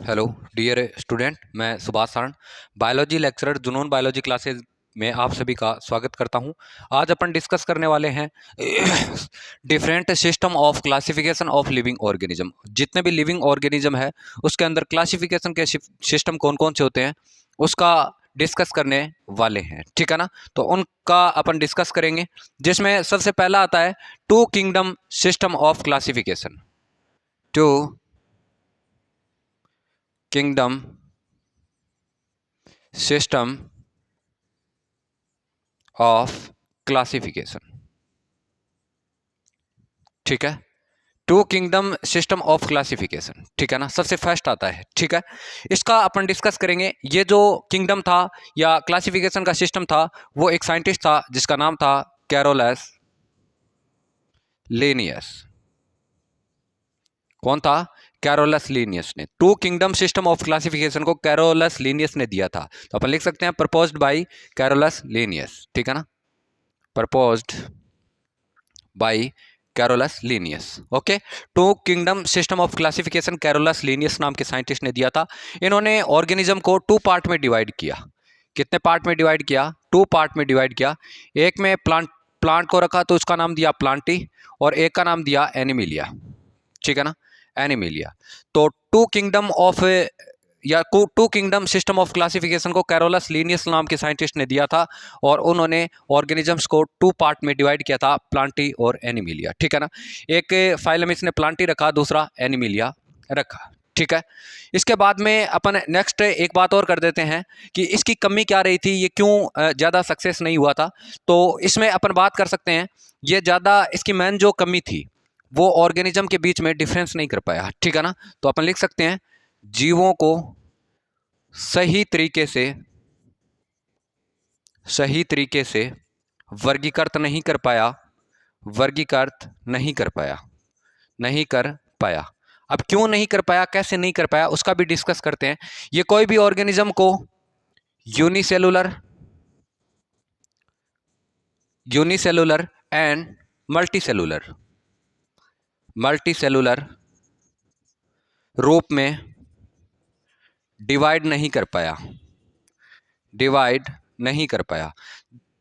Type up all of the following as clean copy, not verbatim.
Hello dear student, मैं Subhash Saran biology lecturer जुनून biology classes में आप सभी का स्वागत करता हूं। आज अपन डिस्कस करने वाले हैं different system of classification of living organism. जितने भी लिविंग ऑर्गेनिज्म है उसके अंदर क्लासिफिकेशन के सिस्टम कौन कौन से होते हैं उसका डिस्कस करने वाले हैं, ठीक है ना। तो उनका अपन डिस्कस करेंगे, जिसमें सबसे पहला आता है two kingdom system of classification. Two kingdom system of classification, ठीक है। Two kingdom system of classification, ठीक है ना, सबसे फर्स्ट आता है, ठीक है। इसका अपन डिस्कस करेंगे। ये जो किंगडम था या क्लासिफिकेशन का सिस्टम था, वो एक साइंटिस्ट था जिसका नाम था कैरोलस लिनियस। कौन था? कैरोलस लिनियस ने two kingdom system of classification को कैरोलस लिनियस ने दिया था। तो अपन लिख सकते हैं प्रपोज्ड बाय कैरोलस लिनियस, ठीक है ना, proposed by Carolus Linnaeus. Okay, two kingdom system of classification Carolus Linnaeus नाम के साइंटिस्ट ने दिया था। इन्होंने ऑर्गेनिज्म को टू पार्ट में डिवाइड किया। कितने पार्ट में डिवाइड किया? टू पार्ट में डिवाइड किया। एक में प्लांट को रखा तो उसका नाम दिया प्लांटी, और एक का नाम दिया एनिमिलिया, ठीक है ना, एनिमिलिया। तो टू किंगडम ऑफ या two kingdom system of classification को कैरोलस लिनियस नाम के साइंटिस्ट ने दिया था, और उन्होंने ऑर्गेनिजम्स को टू पार्ट में डिवाइड किया था, प्लांटी और एनिमिलिया, ठीक है ना। एक फाइलम इसने प्लांटी रखा, दूसरा एनिमिलिया रखा, ठीक है। इसके बाद में अपन नेक्स्ट एक बात और कर देते हैं कि इसकी कमी क्या रही थी, ये क्यों ज़्यादा सक्सेस नहीं हुआ था। तो इसमें अपन बात कर सकते हैं, ये ज़्यादा इसकी मेन जो कमी थी वो ऑर्गेनिज्म के बीच में डिफरेंस नहीं कर पाया, ठीक है ना। तो अपन लिख सकते हैं जीवों को सही तरीके से वर्गीकृत नहीं कर पाया, वर्गीकृत नहीं कर पाया। अब क्यों नहीं कर पाया, कैसे नहीं कर पाया, उसका भी डिस्कस करते हैं। ये कोई भी ऑर्गेनिज्म को यूनिसेलुलर एंड मल्टीसेलुलर रूप में डिवाइड नहीं कर पाया।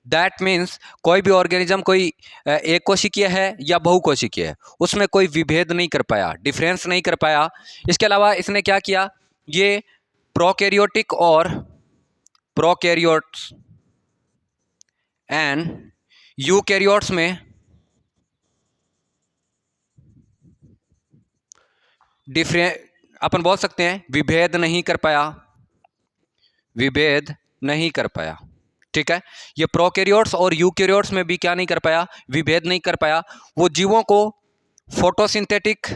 दैट मीन्स कोई भी ऑर्गेनिज्म कोई एक कोशिकीय है या बहुकोशिकीय है, उसमें कोई विभेद नहीं कर पाया, डिफरेंस नहीं कर पाया। इसके अलावा इसने क्या किया, ये प्रोकैरियोटिक और प्रोकैरियोट्स एंड यूकैरियोट्स में डिफरेंट अपन बोल सकते हैं विभेद नहीं कर पाया, ठीक है। ये प्रोकैरियोट्स और यूकैरियोट्स में भी क्या नहीं कर पाया, विभेद नहीं कर पाया। वो जीवों को फोटोसिंथेटिक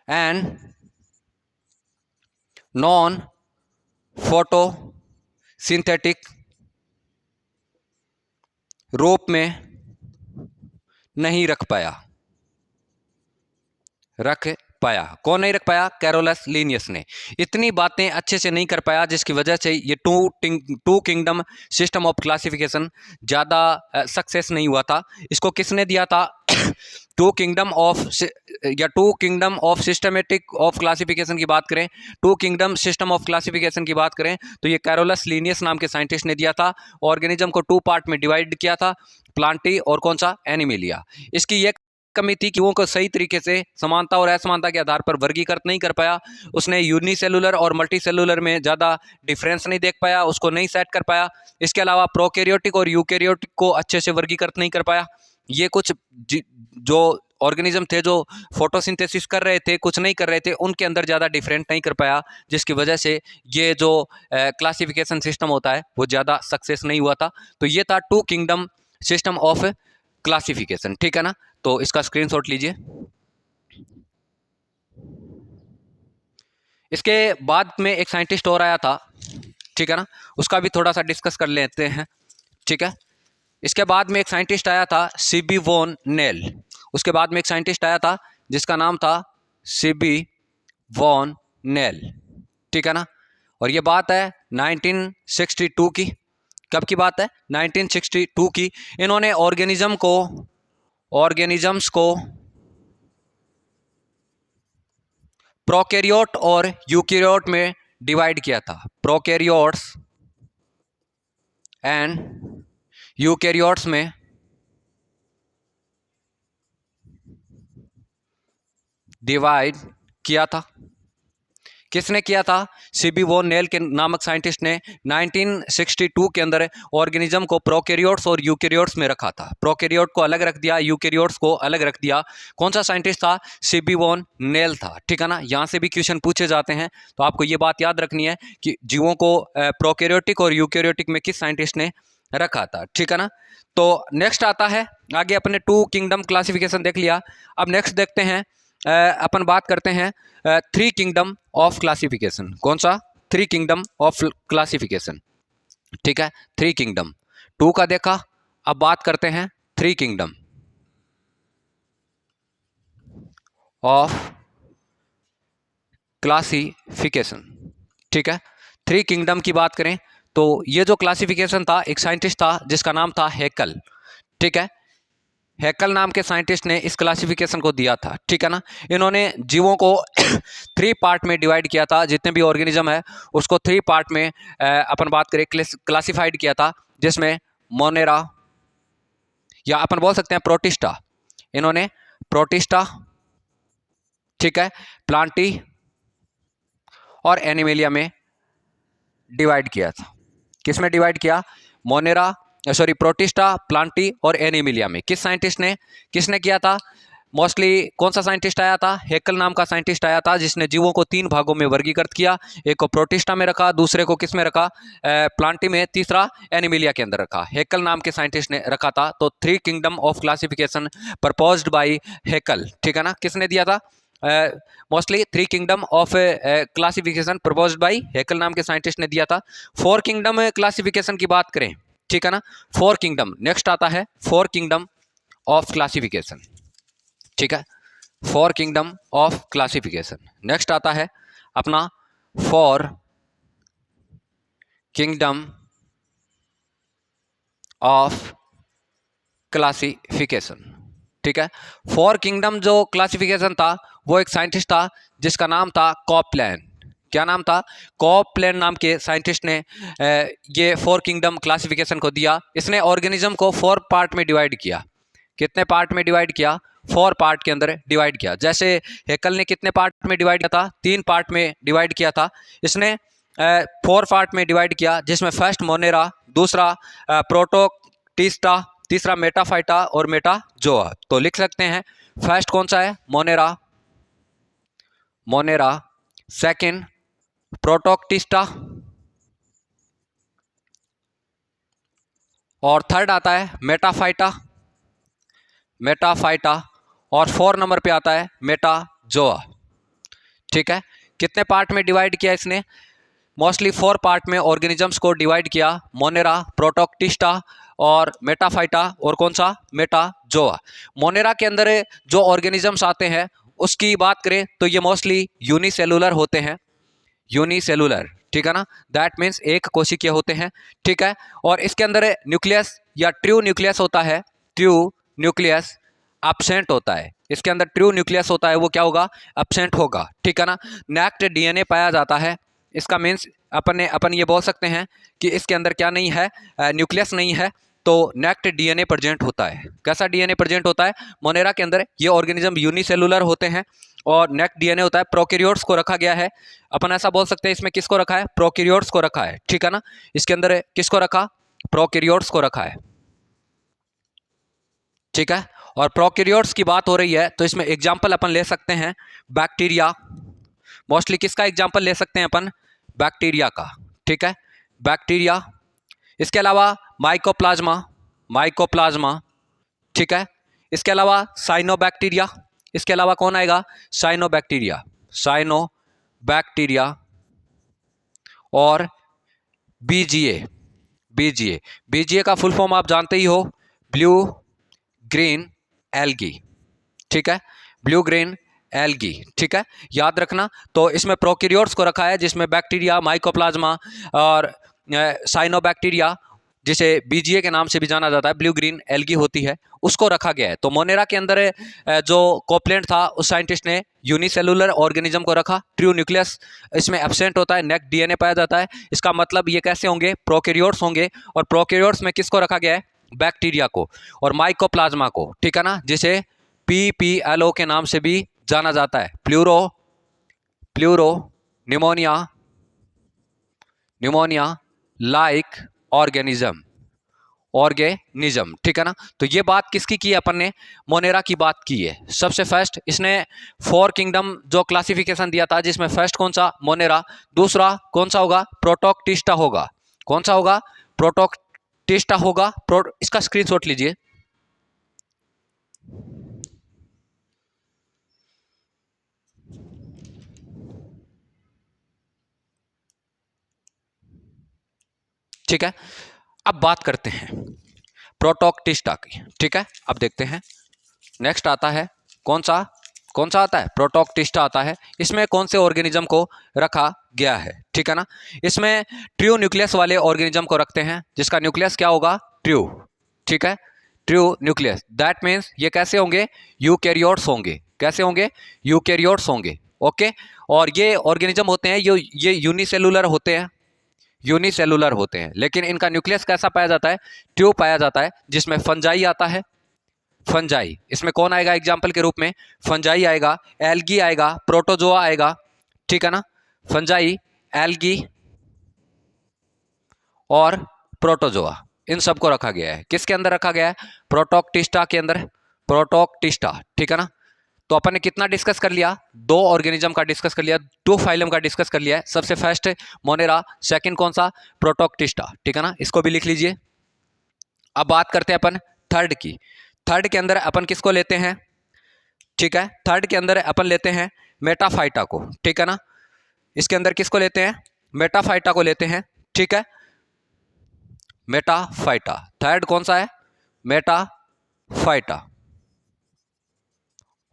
एंड नॉन फोटोसिंथेटिक रूप में नहीं रख पाया। कौन नहीं रख पाया? कैरोलस लिनियस ने। इतनी बातें अच्छे से नहीं कर पाया, जिसकी वजह से ये two kingdom system of classification ज़्यादा सक्सेस नहीं हुआ था। इसको किसने दिया था? Two kingdom of systematic of classification की बात करें, two kingdom system of classification की बात करें, तो ये कैरोलस लिनियस नाम के साइंटिस्ट ने दिया था। ऑर्गेनिज्म को टू पार्ट में डिवाइड किया था, प्लांटी और कौन सा, एनिमिलिया। इसकी ये कमी थी कि वो को सही तरीके से समानता और असमानता के आधार पर वर्गीकृत नहीं कर पाया। उसने यूनिसेलुलर और मल्टीसेलुलर में ज़्यादा डिफरेंस नहीं देख पाया, उसको नहीं सेट कर पाया। इसके अलावा प्रोकैरियोटिक और यूकैरियोटिक को अच्छे से वर्गीकृत नहीं कर पाया। ये कुछ जो ऑर्गेनिज्म थे जो फोटोसिंथेसिस कर रहे थे, कुछ नहीं कर रहे थे, उनके अंदर ज़्यादा डिफरेंट नहीं कर पाया, जिसकी वजह से ये जो क्लासिफिकेशन सिस्टम होता है वो ज़्यादा सक्सेस नहीं हुआ था। तो ये था two kingdom system of classification, ठीक है ना। तो इसका स्क्रीनशॉट लीजिए। इसके बाद में एक साइंटिस्ट और आया था, ठीक है ना, उसका भी थोड़ा सा डिस्कस कर लेते हैं, ठीक है। इसके बाद में एक साइंटिस्ट आया था सीबी वॉन नेल। उसके बाद में एक साइंटिस्ट आया था जिसका नाम था सीबी वॉन नेल, ठीक है ना। और ये बात है 1962 की। कब की बात है? 1962 की। इन्होंने ऑर्गेनिजम्स को प्रोकैरियोट और यूकैरियोट में डिवाइड किया था। प्रोकैरियोट्स एंड यूकैरियोट्स में डिवाइड किया था। किसने किया था? सीबी वॉन नेल के नामक साइंटिस्ट ने 1962 के अंदर ऑर्गेनिज्म को प्रोकैरियोट्स और यूकैरियोट्स में रखा था। प्रोकैरियोट को अलग रख दिया, यूकैरियोट्स को अलग रख दिया। कौन सा साइंटिस्ट था? सीबी वॉन नेल था। ठीक है ना, यहाँ से भी क्वेश्चन पूछे जाते हैं, तो आपको ये बात याद रखनी है कि जीवों को प्रोकैरियोटिक और यूकैरियोटिक में किस साइंटिस्ट ने रखा था। ठीक है ना, तो नेक्स्ट आता है, आगे अपने 2 किंगडम क्लासिफिकेशन देख लिया। अब नेक्स्ट देखते हैं, अपन बात करते हैं 3 किंगडम ऑफ क्लासिफिकेशन। कौन सा? 3 किंगडम ऑफ क्लासिफिकेशन। ठीक है, 3 किंगडम 2 का देखा, अब बात करते हैं 3 किंगडम ऑफ क्लासिफिकेशन। ठीक है, 3 किंगडम की बात करें तो ये जो क्लासिफिकेशन था, एक साइंटिस्ट था जिसका नाम था हैकल। ठीक है, हैकल नाम के साइंटिस्ट ने इस क्लासिफिकेशन को दिया था। ठीक है ना, इन्होंने जीवों को 3 पार्ट में डिवाइड किया था। जितने भी ऑर्गेनिज्म है उसको 3 पार्ट में अपन बात करें क्लासिफाइड किया था, जिसमें मोनेरा, या अपन बोल सकते हैं प्रोटिस्टा। इन्होंने प्रोटिस्टा, ठीक है, प्लांटी और एनिमेलिया में डिवाइड किया था। किस में डिवाइड किया? मोनेरा, सॉरी, प्रोटिस्टा, प्लांटी और एनिमिलिया में। किस साइंटिस्ट ने, किसने किया था? मोस्टली कौन सा साइंटिस्ट आया था? हैकल नाम का साइंटिस्ट आया था, जिसने जीवों को 3 भागों में वर्गीकृत किया। एक को प्रोटिस्टा में रखा, दूसरे को किस में रखा? प्लांटी में, तीसरा एनिमिलिया के अंदर रखा। हैकल नाम के साइंटिस्ट ने रखा था। तो 3 kingdom of classification proposed by Haeckel. ठीक है ना, किसने दिया था? Mostly 3 kingdom of classification proposed by Haeckel नाम के साइंटिस्ट ने दिया था। 4 किंगडम क्लासिफिकेशन की बात करें, ठीक है ना, 4 किंगडम, नेक्स्ट आता है 4 किंगडम ऑफ क्लासिफिकेशन। ठीक है, 4 किंगडम ऑफ क्लासिफिकेशन। नेक्स्ट आता है अपना 4 किंगडम ऑफ क्लासिफिकेशन। ठीक है, 4 किंगडम जो क्लासिफिकेशन था, वो एक साइंटिस्ट था जिसका नाम था कॉपलैन। क्या नाम था? कॉपलैन नाम के साइंटिस्ट ने ये 4 किंगडम क्लासिफिकेशन को दिया। इसने ऑर्गेनिज्म को 4 पार्ट में डिवाइड किया। कितने पार्ट में डिवाइड किया? 4 पार्ट के अंदर डिवाइड किया। जैसे हैकल ने कितने पार्ट में डिवाइड किया था? 3 पार्ट में डिवाइड किया था। इसने 4 पार्ट में डिवाइड किया, जिसमें फर्स्ट मोनेरा, दूसरा प्रोटोक्टिस्टा, तीसरा मेटाफाइटा और मेटाजोआ। तो लिख सकते हैं, फर्स्ट कौन सा है? मोनेरा, मोनेरा, सेकंड प्रोटोक्टिस्टा, और थर्ड आता है मेटाफाइटा, मेटाफाइटा, और 4 नंबर पे आता है मेटाजोआ। ठीक है, कितने पार्ट में डिवाइड किया इसने? मोस्टली 4 पार्ट में ऑर्गेनिजम्स को डिवाइड किया। मोनेरा, प्रोटोक्टिस्टा और मेटाफाइटा, और कौन सा? मेटाजोआ। मोनेरा के अंदर जो ऑर्गेनिजम्स आते हैं उसकी बात करें तो ये मोस्टली यूनिसेलुलर होते हैं। यूनिसेलुलर, ठीक है ना, दैट मीन्स एक कोशिकीय होते हैं। ठीक है, और इसके अंदर न्यूक्लियस या ट्रू न्यूक्लियस होता है। ट्रू न्यूक्लियस एब्सेंट होता है। इसके अंदर ट्रू न्यूक्लियस होता है, वो क्या होगा? एब्सेंट होगा। ठीक है ना, नेक्ट डीएनए पाया जाता है। इसका मीन्स अपन ये बोल सकते हैं कि इसके अंदर क्या नहीं है? न्यूक्लियस नहीं है, तो नेक्ट डीएनए प्रेजेंट होता है। कैसा डीएनए प्रेजेंट होता है? मोनेरा के अंदर ये ऑर्गेनिज्म यूनिसेलुलर होते हैं और नेक्ट डीएनए होता है। प्रोकैरियोट्स को रखा गया है। अपन ऐसा बोल सकते हैं, इसमें किसको रखा है? प्रोकैरियोट्स को रखा है। ठीक है ना, इसके अंदर किसको रखा? प्रोकैरियोट्स को रखा है। ठीक है, और प्रोकैरियोट्स की बात हो रही है तो इसमें एग्जाम्पल अपन ले सकते हैं बैक्टीरिया। मोस्टली किसका एग्जाम्पल ले सकते हैं अपन? बैक्टीरिया का। ठीक है, बैक्टीरिया। इसके अलावा माइकोप्लाज्मा, माइकोप्लाज्मा। ठीक है, इसके अलावा साइनोबैक्टीरिया। इसके अलावा कौन आएगा? साइनोबैक्टीरिया, साइनोबैक्टीरिया, और बीजीए, बीजीए। बीजीए का फुल फॉर्म आप जानते ही हो, ब्लू ग्रीन एल्गी। ठीक है, ब्लू ग्रीन एल्गी। ठीक है, याद रखना। तो इसमें प्रोकैरियोट्स को रखा है, जिसमें बैक्टीरिया, माइकोप्लाज्मा और साइनोबैक्टीरिया, जिसे बीजीए के नाम से भी जाना जाता है, ब्लू ग्रीन एल्गी होती है, उसको रखा गया है। तो मोनेरा के अंदर जो कोपलेंट था उस साइंटिस्ट ने यूनिसेलुलर ऑर्गेनिज्म को रखा। ट्रू न्यूक्लियस इसमें एब्सेंट होता है, नेक डीएनए पाया जाता है। इसका मतलब ये कैसे होंगे, प्रोकैरियोट्स होंगे। और प्रोकैरियोट्स में किसको रखा गया है, बैक्टीरिया को और माइकोप्लाज्मा को, ठीक है ना, जिसे PPLO के नाम से भी जाना जाता है, प्लूरो न्यूमोनिया लाइक ऑर्गेनिज्म, ठीक है ना। तो ये बात किसकी की है अपन ने, मोनेरा की बात की है। सबसे फर्स्ट इसने 4 किंगडम जो क्लासिफिकेशन दिया था, जिसमें फर्स्ट कौन सा, मोनेरा। दूसरा कौन सा होगा, प्रोटोक्टिस्टा होगा। कौन सा होगा, प्रोटोक्टिस्टा होगा। इसका स्क्रीनशॉट लीजिए। ठीक है, अब बात करते हैं प्रोटोक्टिस्टा की, ठीक है। अब देखते हैं नेक्स्ट आता है कौन सा आता है, प्रोटोक्टिस्टा आता है। इसमें कौन से ऑर्गेनिज्म को रखा गया है, ठीक है ना। इसमें ट्रू न्यूक्लियस वाले ऑर्गेनिज्म को रखते हैं, जिसका न्यूक्लियस क्या होगा, ट्रू, ठीक है, ट्रू न्यूक्लियस। दैट मीन्स ये कैसे होंगे, यूकैरियोट्स होंगे। कैसे होंगे, यूकैरियोट्स होंगे, ओके। और ये ऑर्गेनिज्म होते हैं ये यूनिसेलुलर होते हैं, लेकिन इनका न्यूक्लियस कैसा पाया जाता है, ट्यूब पाया जाता है, जिसमें फंजाई आता है। फंजाई इसमें कौन आएगा एग्जाम्पल के रूप में, फंजाई आएगा, एल्गी आएगा, प्रोटोजोआ आएगा, ठीक है ना। फंजाई, एल्गी और प्रोटोजोआ, इन सबको रखा गया है। किसके अंदर रखा गया है, प्रोटोक्टिस्टा के अंदर, प्रोटोक्टिस्टा, ठीक है ना। तो अपन ने कितना डिस्कस कर लिया, 2 ऑर्गेनिज्म का डिस्कस कर लिया, 2 फाइलम का डिस्कस कर लिया है। सबसे फर्स्ट मोनेरा, सेकंड कौन सा, प्रोटोक्टिस्टा, ठीक है ना। इसको भी लिख लीजिए। अब बात करते हैं अपन थर्ड की। थर्ड के अंदर अपन किसको लेते हैं, ठीक है, थर्ड के अंदर अपन लेते हैं मेटाफाइटा को, ठीक है ना। इसके अंदर किसको लेते हैं, मेटाफाइटा को लेते हैं, ठीक है। मेटाफाइटा थर्ड कौन सा है, मेटाफाइटा,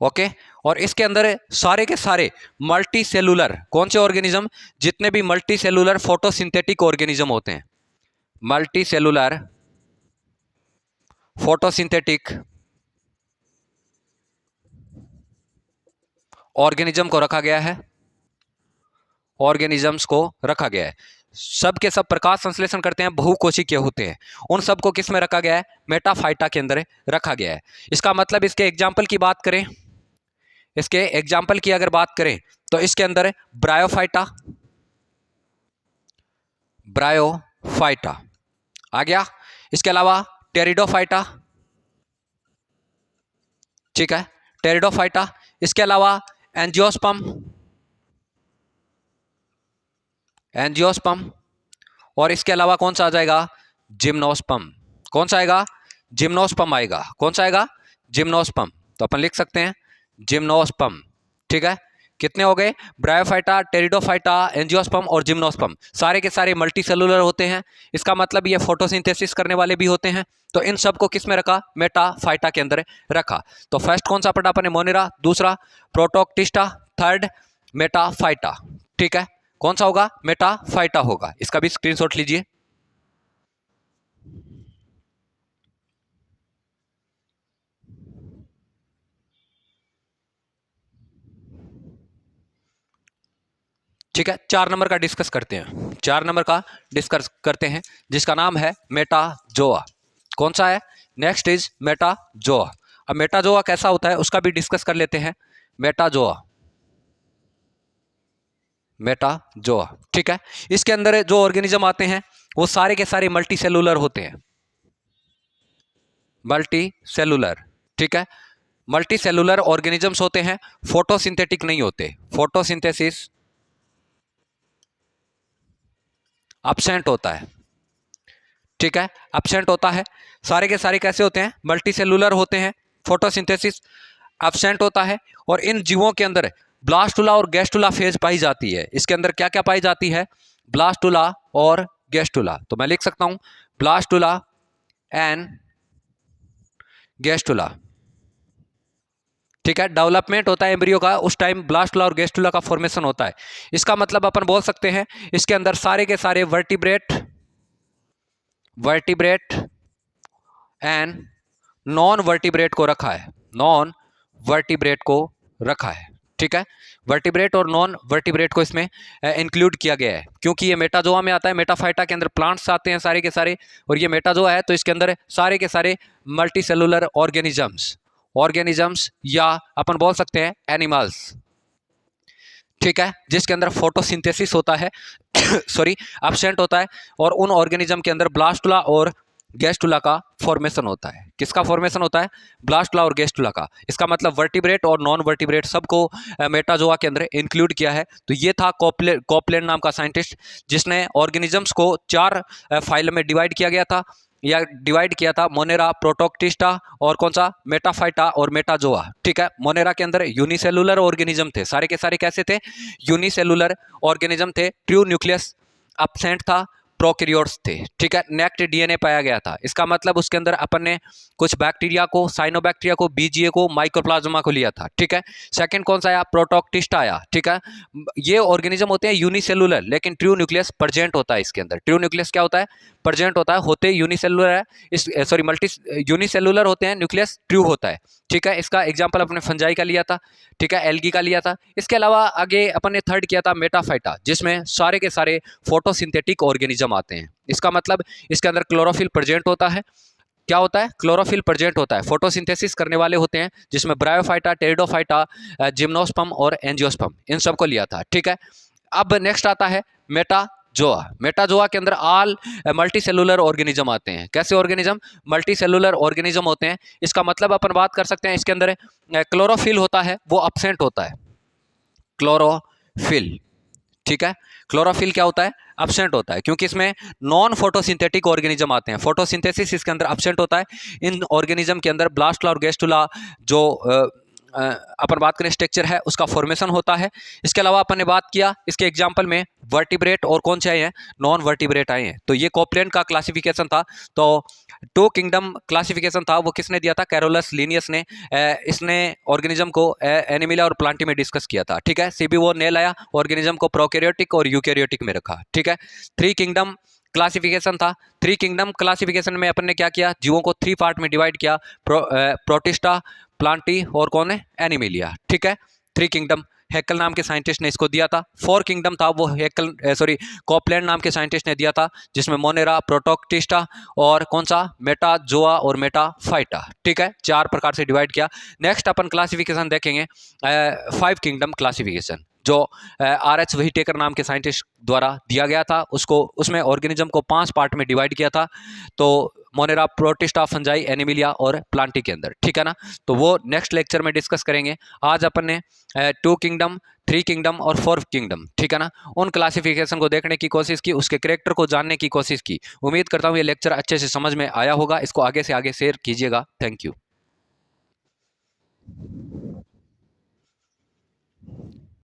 ओके। और इसके अंदर सारे के सारे मल्टी सेलुलर कौन से ऑर्गेनिज्म, जितने भी मल्टी सेलुलर फोटोसिंथेटिक ऑर्गेनिज्म होते हैं, मल्टी सेलुलर फोटोसिंथेटिक ऑर्गेनिज्म को रखा गया है, ऑर्गेनिजम्स को रखा गया है। सब के सब प्रकाश संश्लेषण करते हैं, बहुकोशिकीय होते हैं। उन सबको किस में रखा गया है, मेटाफाइटा के अंदर रखा गया है। इसका मतलब इसके एग्जाम्पल की बात करें, इसके एग्जाम्पल की अगर बात करें तो इसके अंदर ब्रायोफाइटा आ गया। इसके अलावा टेरिडोफाइटा, ठीक है, टेरिडोफाइटा। इसके अलावा एंजियोस्पर्म और इसके अलावा कौन सा आ जाएगा, जिम्नोस्पर्म। कौन सा आएगा, जिम्नोस्पर्म आएगा। कौन सा आएगा, जिम्नोस्पर्म। तो अपन लिख सकते हैं जिम्नोस्पर्म, ठीक है। कितने हो गए, ब्रायोफाइटा, टेरिडोफाइटा, एंजियोस्पर्म और जिम्नोस्पर्म, सारे के सारे मल्टी सेलुलर होते हैं। इसका मतलब ये फोटोसिंथेसिस करने वाले भी होते हैं। तो इन सबको किस में रखा, मेटाफाइटा के अंदर रखा। तो फर्स्ट कौन सा पढ़ा अपने, मोनेरा, दूसरा प्रोटोक्टिस्टा, थर्ड मेटाफाइटा, ठीक है। कौन सा होगा, मेटाफाइटा होगा। इसका भी स्क्रीनशॉट लीजिए। ठीक है, 4 नंबर का डिस्कस करते हैं, 4 नंबर का डिस्कस करते हैं, जिसका नाम है मेटाजोआ। कौन सा है, नेक्स्ट इज मेटाजोआ। अब मेटाजोआ कैसा होता है उसका भी डिस्कस कर लेते हैं। मेटाजोआ, ठीक है। इसके अंदर जो ऑर्गेनिज्म आते हैं वो सारे के सारे मल्टी सेलुलर होते हैं, मल्टी सेलुलर, ठीक है। मल्टी सेलुलर ऑर्गेनिजम्स होते हैं, फोटोसिंथेटिक नहीं होते, फोटोसिंथेसिस एब्सेंट होता है, ठीक है, एब्सेंट होता है। सारे के सारे कैसे होते हैं, मल्टी सेलुलर होते हैं, फोटोसिंथेसिस एब्सेंट होता है। और इन जीवों के अंदर ब्लास्टुला और गैस्टुला फेज पाई जाती है। इसके अंदर क्या क्या पाई जाती है, ब्लास्टुला और गैस्टुला। तो मैं लिख सकता हूं ब्लास्टुला एंड गैस्टुला, ठीक है। डेवलपमेंट होता है एम्ब्रियो का, उस टाइम ब्लास्टुला और गैस्टुला का फॉर्मेशन होता है। इसका मतलब अपन बोल सकते हैं इसके अंदर सारे के सारे vertebrate vertebrate and non vertebrate को रखा है, नॉन वर्टिब्रेट को रखा है, ठीक है। वर्टिब्रेट और नॉन वर्टिब्रेट को इसमें इंक्लूड किया गया है, क्योंकि ये मेटाजोआ में आता है। मेटाफाइटा के अंदर प्लांट्स आते हैं सारे के सारे, और ये मेटाजोआ है तो इसके अंदर सारे के सारे मल्टी सेलुलर ऑर्गेनिजम्स या अपन बोल सकते हैं एनिमल्स, ठीक है, जिसके अंदर फोटोसिंथेसिस होता है सॉरी एब्सेंट होता है, और उन ऑर्गेनिज्म के अंदर ब्लास्टुला और गैस्टुला का फॉर्मेशन होता है। किसका फॉर्मेशन होता है? ब्लास्टुला और गैस्टुला का। इसका मतलब वर्टिब्रेट और नॉन वर्टिब्रेट सबको मेटाजोआ के अंदर इंक्लूड किया है। तो ये था कॉपलैंड नाम का साइंटिस्ट, जिसने ऑर्गेनिजम्स को 4 फाइल में डिवाइड किया गया था, या डिवाइड किया था, मोनेरा, प्रोटोक्टिस्टा और कौन सा, मेटाफाइटा और मेटाजोआ, ठीक है। मोनेरा के अंदर यूनिसेलुलर ऑर्गेनिज्म थे, सारे के सारे कैसे थे? यूनिसेलुलर ऑर्गेनिज्म थे। ट्रू न्यूक्लियस एब्सेंट था, प्रोकैरियोट्स थे, ठीक है। नेक्ट डीएनए पाया गया था। इसका मतलब उसके अंदर अपन ने कुछ बैक्टीरिया को, साइनोबैक्टीरिया को, बीजीए को, माइकोप्लाज्मा को लिया था, ठीक है। सेकंड कौन सा आया? प्रोटोक्टिस्टा आया, ठीक है। ये ऑर्गेनिज्म होते हैं यूनिसेलुलर, लेकिन ट्रू न्यूक्लियस प्रेजेंट होता है इसके अंदर। ट्रू न्यूक्लियस क्या होता है? प्रेजेंट होता है, होते यूनिसेलुलर है, इस सॉरी मल्टी यूनिसेलुलर होते हैं, न्यूक्लियस ट्रू होता है, ठीक है। इसका एग्जांपल अपने फंजाई का लिया था, ठीक है, एल्गी का लिया था। इसके अलावा आगे अपन ने थर्ड किया था मेटाफाइटा, जिसमें सारे के सारे फोटोसिंथेटिक ऑर्गेनिज्म आते हैं। इसका मतलब इसके अंदर क्लोरोफिल प्रेजेंट होता है। क्या होता है? क्लोरोफिल प्रेजेंट होता है, फोटोसिंथेसिस करने वाले होते हैं, जिसमें ब्रायोफाइटा, टेरिडोफाइटा, जिम्नोस्पर्म और एंजियोस्पर्म, इन सबको लिया था, ठीक है। अब नेक्स्ट आता है मेटाजोआ। मेटाजोआ के अंदर ऑल मल्टी सेलुलर ऑर्गेनिज्म आते हैं। कैसे ऑर्गेनिज्म? मल्टी सेलुलर ऑर्गेनिज्म होते हैं। इसका मतलब अपन बात कर सकते हैं, इसके अंदर क्लोरोफिल होता है, वो एब्सेंट होता है, क्लोरोफिल, ठीक है। क्लोरोफिल क्या होता है? एब्सेंट होता है, क्योंकि इसमें नॉन फोटोसिंथेटिक ऑर्गेनिज्म आते हैं। फोटोसिंथेसिस इसके अंदर एब्सेंट होता है। इन ऑर्गेनिज्म के अंदर ब्लास्टुला और गैस्टुला जो अपन बात करें स्ट्रक्चर है, उसका फॉर्मेशन होता है। इसके अलावा अपन ने बात किया इसके एग्जांपल में वर्टिब्रेट और कौन से आए हैं? नॉन वर्टिब्रेट आए हैं। तो ये कॉपलैंड का क्लासिफिकेशन था। तो 2 किंगडम क्लासिफिकेशन था, वो किसने दिया था? कैरोलस लीनियस ने। इसने ऑर्गेनिज्म को एनिमिला और प्लांटी में डिस्कस किया था, ठीक है। सीबी वो ने लाया, ऑर्गेनिज्म को प्रोकैरियोटिक और यूकैरियोटिक में रखा, ठीक है। 3 किंगडम क्लासिफिकेशन था। 3 किंगडम क्लासिफिकेशन में अपन ने क्या किया? जीवों को 3 पार्ट में डिवाइड किया, प्रोटिस्टा, प्लांटी और कौन है? एनिमिलिया, ठीक है। 3 किंगडम हैकल नाम के साइंटिस्ट ने इसको दिया था। 4 किंगडम था, वो कॉपलैंड नाम के साइंटिस्ट ने दिया था, जिसमें मोनेरा, प्रोटोक्टिस्टा और कौन सा? मेटाजोआ और मेटाफाइटा, ठीक है। 4 प्रकार से डिवाइड किया। नेक्स्ट अपन क्लासिफिकेशन देखेंगे 5 किंगडम क्लासिफिकेशन, जो आर.एच. व्हिटेकर नाम के साइंटिस्ट द्वारा दिया गया था। उसको उसमें ऑर्गेनिज्म को 5 पार्ट में डिवाइड किया था, तो मोनेरा, प्रोटिस्टा, फंजाई, एनिमिलिया और प्लांटी के अंदर, ठीक है ना। तो वो नेक्स्ट लेक्चर में डिस्कस करेंगे। आज अपन ने 2 किंगडम, 3 किंगडम और 4 किंगडम, ठीक है ना, उन क्लासिफिकेशन को देखने की कोशिश की, उसके कैरेक्टर को जानने की कोशिश की। उम्मीद करता हूँ ये लेक्चर अच्छे से समझ में आया होगा। इसको आगे से आगे शेयर कीजिएगा। Thank you.